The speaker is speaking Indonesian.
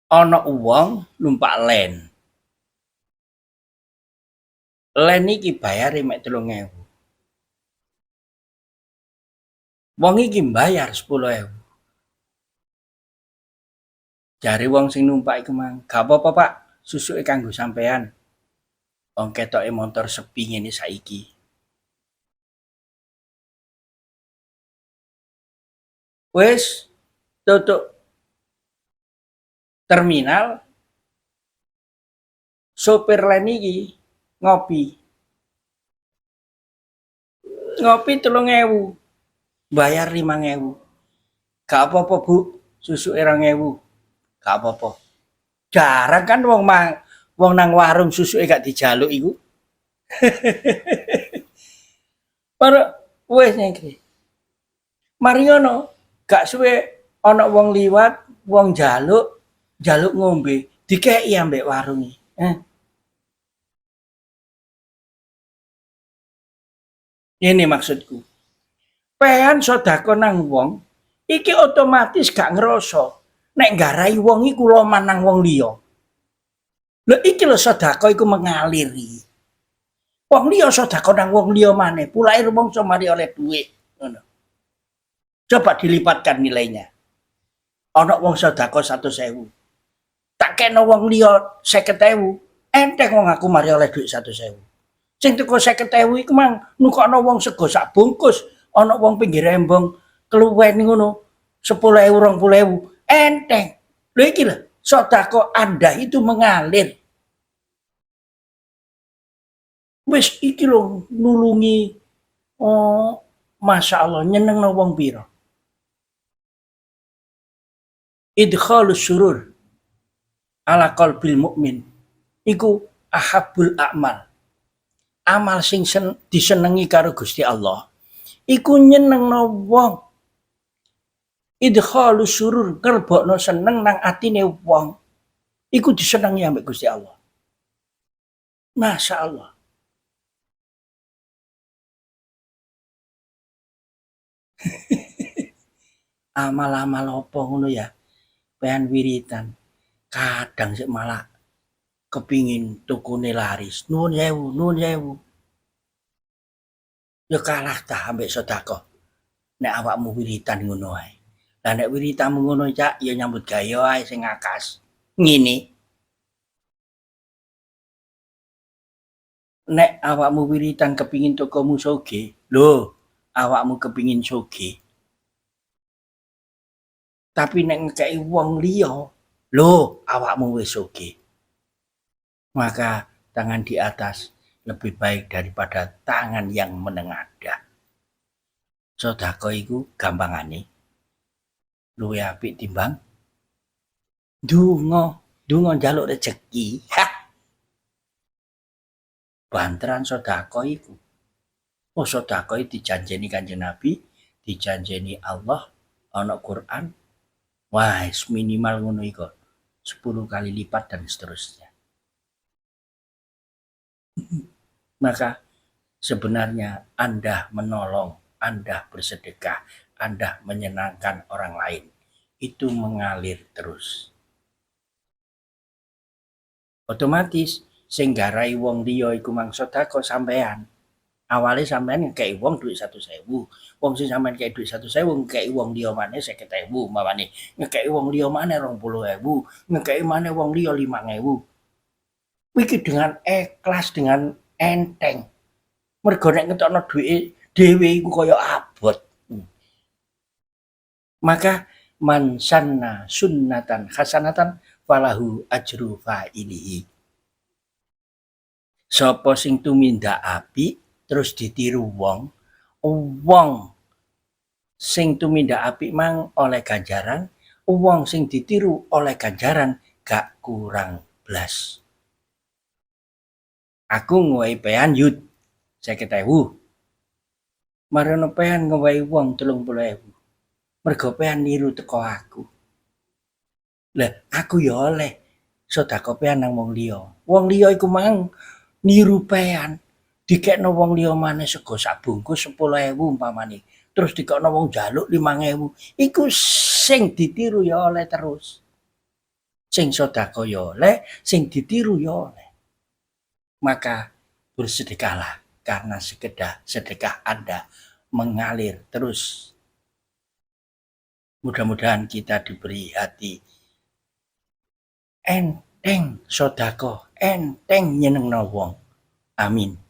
ana wong numpak len. Len iki bayare mek 3.000. Wong iki mbayar 10.000. Jare wong sing numpak iku mang, "Gak apa-apa, Pak, susuke kanggo sampean. Wong ketoke montor sepi ngene saiki." Wis tutuk terminal, sopir len iki ngopi. Ngopi 3.000, bayar 5.000. Gak apa-apa, Bu, susuke 2.000. Gak apa-apa. Jarang kan wong nang warung susuke gak dijaluk iku. Para wis nyengkri. Mari ngono, gak suwe ana wong liwat, wong jaluk ngombe, dikeki ambek warung iki. Ini maksudku. Pean sodako nang wong, iki otomatis gak ngerasa nek nggarai wong iku loman nang wong liya. Lho iki lho sodako iku mengaliri. Wong liya sodako nang wong liya maneh, pulake rumangsa mari oleh duit. Ngono. Coba dilipatkan nilainya. Ana wong sodako 100.000. Tak kena wong liya 50.000. Enteng wong aku mari oleh duit 100.000. Sing teko 50.000 iku mang nukokno wong sego sak bungkus, ana wong pinggir embong keluwen ngono 10.000 20.000 enteng. Lho iki lho, sedekah Anda itu mengalir. Wis iki lho nulungi Masya Allah nyenengno wong pira. Idkhalus surur ala qalbil mukmin iku ahabul a'mal. Amal sing disenengi karo Gusti Allah iku nyenengno wong. Idkhalus surur ngerbokno seneng nang atine wong iku disenengi ambek Gusti Allah. Masya Allah. Amal-amal apa ngono ya? Pengen wiritan. Kadang sik malah kepingin tukune laris. Nuwun sewu. Ya kalah dah ambek sedekah. Nek awakmu wiritan ngono ae. Lah nek wiritanmu ngono cak ya nyambut gawe ae sing ngakas. Ngene. Nek awakmu wiritan kepingin tokomu soge, lho, awakmu kepingin soge. Tapi nek ngekei wong liya, lho, awakmu wis soge. Maka tangan di atas lebih baik daripada tangan yang menengadah. Sedekah iku gampangane luwih apik timbang donga njaluk rezeki. Banteran sedekah iku. Oh sedekah dijanjeni Kanjeng Nabi, dijanjeni Allah, ana Quran. Wah, minimal ngono iku. 10 kali lipat dan seterusnya. Maka sebenarnya Anda menolong, Anda bersedekah, Anda menyenangkan orang lain. Itu mengalir terus. Otomatis sing garai wong liya iku mang sedekah sampean. Awale sampean ngekei wong duit 100.000. Wong sing sampean kei duit 100.000 ngekei wong liya maneh 50.000 umpamane. Ngekei wong liya maneh 20.000, ngekei maneh wong liya 5.000. Iki dengan ikhlas, dengan enteng. Mergo nek ngetokno duit dhewe iku kaya abot. Maka man sanna sunnatan hasanatan falahu ajru fa'ilihi. Sapa sing tumindak apik terus ditiru wong sing tumindak apik mang oleh ganjaran, wong sing ditiru oleh ganjaran gak kurang blas. Aku ngowahi pean yud 50.000. Marono pean ngowahi wong 30.000. Mergo pean niru teko aku. Lah aku ya oleh sedekah pean nang wong liya. Wong liya iku mang niru pean. Dikekno wong liya maneh sego sak bungkus 10.000 umpamane. Terus dikekno wong jaluk 5.000. Iku sing ditiru ya oleh terus. sing sedekah ya oleh, sing ditiru ya oleh. Maka bersedekahlah karena sedekah Anda mengalir terus. Mudah-mudahan kita diberi hati enteng sedekah, enteng nyenengno wong. Amin.